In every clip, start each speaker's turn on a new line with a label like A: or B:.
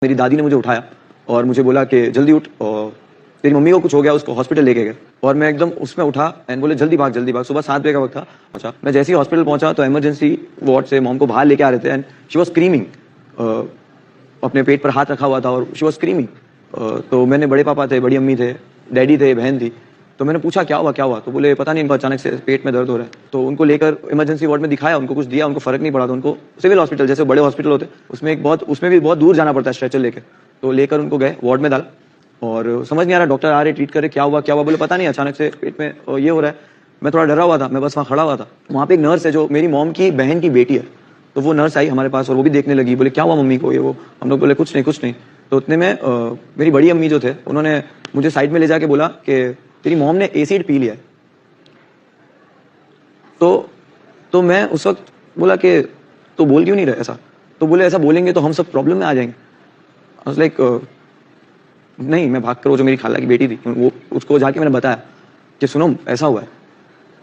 A: मेरी दादी ने मुझे उठाया और मुझे बोला कि जल्दी उठ, और तेरी मम्मी को कुछ हो गया, उसको हॉस्पिटल लेके गए। और मैं एकदम उसमें उठा एंड बोले जल्दी भाग जल्दी भाग। सुबह 7 बजे का वक्त था। अच्छा, मैं जैसे ही हॉस्पिटल पहुंचा तो इमरजेंसी वार्ड से मॉम को बाहर लेके आ रहे थे एंड शी वाज स्क्रीमिंग। अपने पेट पर हाथ रखा हुआ था और शी वाज स्क्रीमिंग। तो मैंने, बड़े पापा थे, बड़ी अम्मी थे, डैडी थे, बहन थी, तो मैंने पूछा क्या हुआ क्या हुआ। तो बोले पता नहीं, इनको अचानक से पेट में दर्द हो रहा है। तो उनको लेकर इमरजेंसी वार्ड में दिखाया, उनको कुछ दिया, उनको फर्क नहीं पड़ा। तो उनको सिविल हॉस्पिटल, जैसे बड़े हॉस्पिटल होते उसमें भी बहुत दूर जाना पड़ता है स्ट्रेचर लेकर। तो लेकर उनको गए, वार्ड में डाला और समझ नहीं आ रहा, डॉक्टर आ रहे, ट्रीट करे, क्या हुआ क्या हुआ। बोले पता नहीं, अचानक से पेट में ये हो रहा है। मैं थोड़ा डरा हुआ था, मैं बस वहाँ खड़ा हुआ था। वहाँ पे एक नर्स है जो मेरी मॉम की बहन की बेटी है, तो वो नर्स आई हमारे पास और वो भी देखने लगी। बोले क्या हुआ मम्मी को, ये वो। हम लोग बोले कुछ नहीं कुछ नहीं। तो उतने में मेरी बड़ी अम्मी जो थे उन्होंने मुझे साइड में ले जाके बोला कि तेरी मॉम ने एसिड पी लिया है। तो मैं उस वक्त बोला कि तो बोल क्यों नहीं रहे ऐसा। तो बोले ऐसा बोलेंगे तो हम सब प्रॉब्लम में आ जाएंगे। आई वाज लाइक नहीं, मैं भाग कर, वो जो मेरी खाला की बेटी थी वो, उसको जाके मैंने बताया कि सुनो ऐसा हुआ है।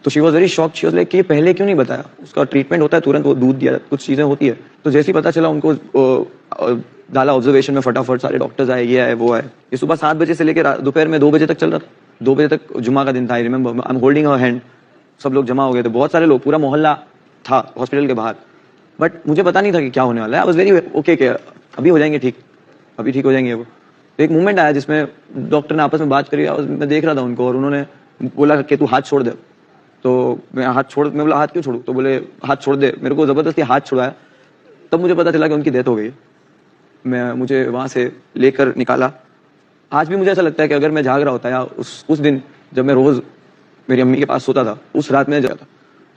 A: तो she was very shock. She was like कि पहले क्यों नहीं बताया, उसका ट्रीटमेंट होता है तुरंत, वो दूध दिया, कुछ चीजें होती है। तो जैसे ही पता चला उनको डाला ऑब्जर्वेशन में, फटाफट सारे डॉक्टर्स आए, ये आए वो आए। ये सुबह 7 बजे से लेकर दोपहर में 2 बजे तक चल रहा था। 2 बजे तक, जुम्मा का दिन था, I remember, I am holding her hand. सब लोग जमा हो गए थे, बहुत सारे लोग, पूरा मोहल्ला था हॉस्पिटल के बाहर। बट मुझे पता नहीं था कि क्या होने वाला है। आई वाज वेरी ओके कि अभी हो जाएंगे ठीक, अभी ठीक हो जाएंगे वो। तो एक मूवमेंट आया जिसमें डॉक्टर ने आपस में बात करी, मैं देख रहा था उनको, और उन्होंने बोला कि तू हाथ छोड़ दे। तो मैं बोला हाथ क्यों छोड़ू। तो बोले हाथ छोड़ दे। मेरे को जबरदस्ती हाथ छुड़ाया, तब मुझे पता चला कि उनकी डेथ हो गई। मुझे वहां से लेकर निकाला। आज भी मुझे ऐसा लगता है कि अगर मैं जाग रहा होता, या उस दिन जब मैं रोज मेरी अम्मी के पास सोता था, उस रात में जाता,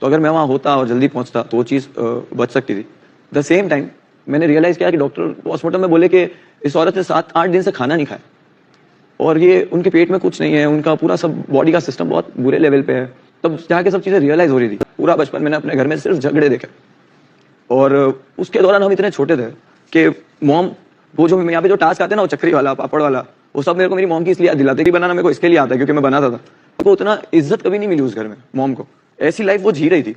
A: तो अगर मैं वहां होता और जल्दी पहुंचता तो वो चीज बच सकती थी। द सेम टाइम मैंने रियलाइज किया कि डॉक्टर हॉस्पिटल में बोले कि इस औरत ने 7-8 दिन से खाना नहीं खाया और ये उनके पेट में कुछ नहीं है, उनका पूरा सब बॉडी का सिस्टम बहुत बुरे लेवल पे है। तब जाके सब चीजें रियलाइज हो रही थी। पूरा बचपन मैंने अपने घर में सिर्फ झगड़े देखे, और उसके दौरान हम इतने छोटे थे कि मॉम, वो जो यहाँ पे जो टास्क आते हैं ना, वो चक्री वाला, पापड़ वाला, वो सब मेरे को मेरी मॉम की इसलिए याद दिलाते कि बनाना मेरे को इसके लिए आता है क्योंकि मैं बनाता था। तो उतना इज्जत कभी नहीं मिली उस घर में मॉम को। ऐसी लाइफ वो जी रही थी।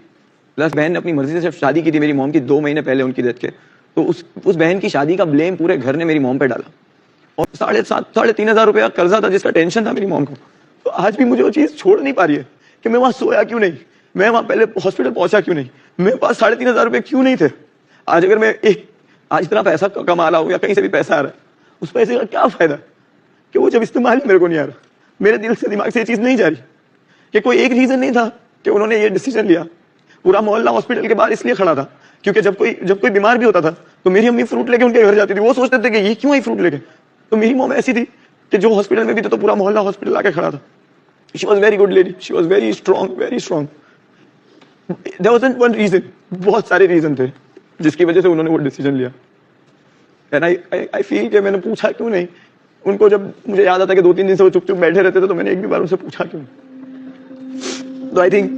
A: प्लस बहन ने अपनी मर्जी से सिर्फ शादी की थी मेरी मॉम की 2 महीने पहले उनकी डेथ के। तो उस बहन की शादी का ब्लेम पूरे घर ने मेरी मॉम पे डाला। और 3,500 रुपया कर्जा था जिसका टेंशन था मेरी मॉम को। तो आज भी मुझे वो चीज छोड़ नहीं पा रही है कि मैं वहां सोया क्यों नहीं, मैं वहां पहले हॉस्पिटल पहुंचा क्यों नहीं, मेरे पास 3,500 रुपये क्यों नहीं थे। आज अगर मैं आज इतना पैसा कमा रहा हूं या कहीं से भी पैसा आ रहा है, उस पैसे का क्या फायदा कि वो जब इस्तेमाल ही मेरे को नहीं आ रहा। मेरे दिल से, दिमाग से ये चीज नहीं जा रही कि कोई एक रीजन नहीं था कि उन्होंने ये डिसीजन लिया। पूरा मोहल्ला हॉस्पिटल के बाहर इसलिए खड़ा था क्योंकि जब कोई बीमार भी होता था तो मेरी अम्मी फ्रूट लेके उनके घर जाती थी। वो सोचते थे कि ये क्यों आई फ्रूट लेके। तो मेरी मॉम ऐसी थी कि जो हॉस्पिटल में भी थे तो पूरा मोहल्ला हॉस्पिटल आके खड़ा था। She was very good lady, she was very strong, very strong. There wasn't one reason, बहुत सारे रीजन थे जिसकी वजह से उन्होंने वो डिसीजन लिया। एंड आई फील कि मैंने पूछा क्यों नहीं उनको। जब मुझे याद आता कि 2-3 दिन से वो चुप चुप बैठे रहते थे तो मैंने एक भी बार उनसे पूछा क्यों। तो आई थिंक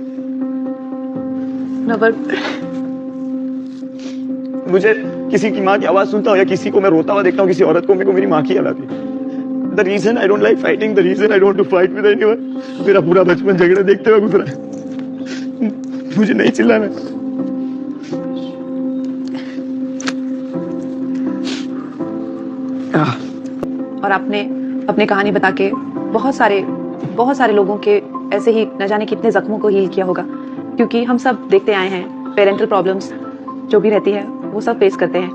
A: मुझे किसी की माँ की आवाज सुनता हूँ या किसी को मैं रोता हुआ देखता हूँ, किसी औरत को, मेरे को मेरी माँ की याद आती है। The reason I don't like fighting, the reason I don't to fight with anyone. मेरा पूरा बचपन झगड़े देखते हुए गुजरा है। मुझे नहीं चिल्लाना।
B: और आपने अपनी कहानी बता के बहुत सारे लोगों के ऐसे ही न जाने कितने जख्मों को हील किया होगा। क्योंकि हम सब देखते आए हैं, पेरेंटल प्रॉब्लम्स जो भी रहती है वो सब फेस करते हैं,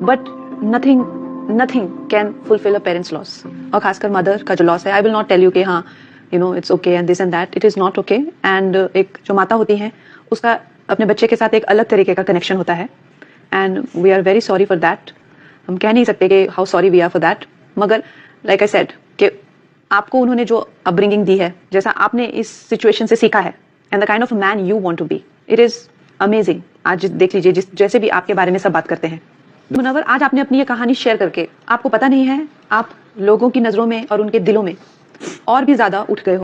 B: but nothing can fulfil a parents loss. और खासकर मदर का जो लॉस है, I will not tell you कि हाँ it's okay and this and that, it is not okay. And एक जो माता होती है उसका अपने बच्चे के साथ एक अलग तरीके का कनेक्शन होता है, and we are very sorry for that. हम कह नहीं सकते कि how sorry we are for that, मगर लाइक आई सेड कि आपको उन्होंने जो अपब्रिंगिंग दी है, जैसा आपने इस सिचुएशन से सीखा है, and the kind of man you want to be, it is amazing. आज देख लीजिए, जैसे भी आपके बारे में सब बात करते हैं। मुनव्वर, आज आपने अपनी ये कहानी शेयर करके, आपको पता नहीं है, आप लोगों की नजरों में और उनके दिलों में और भी ज्यादा उठ गए हो।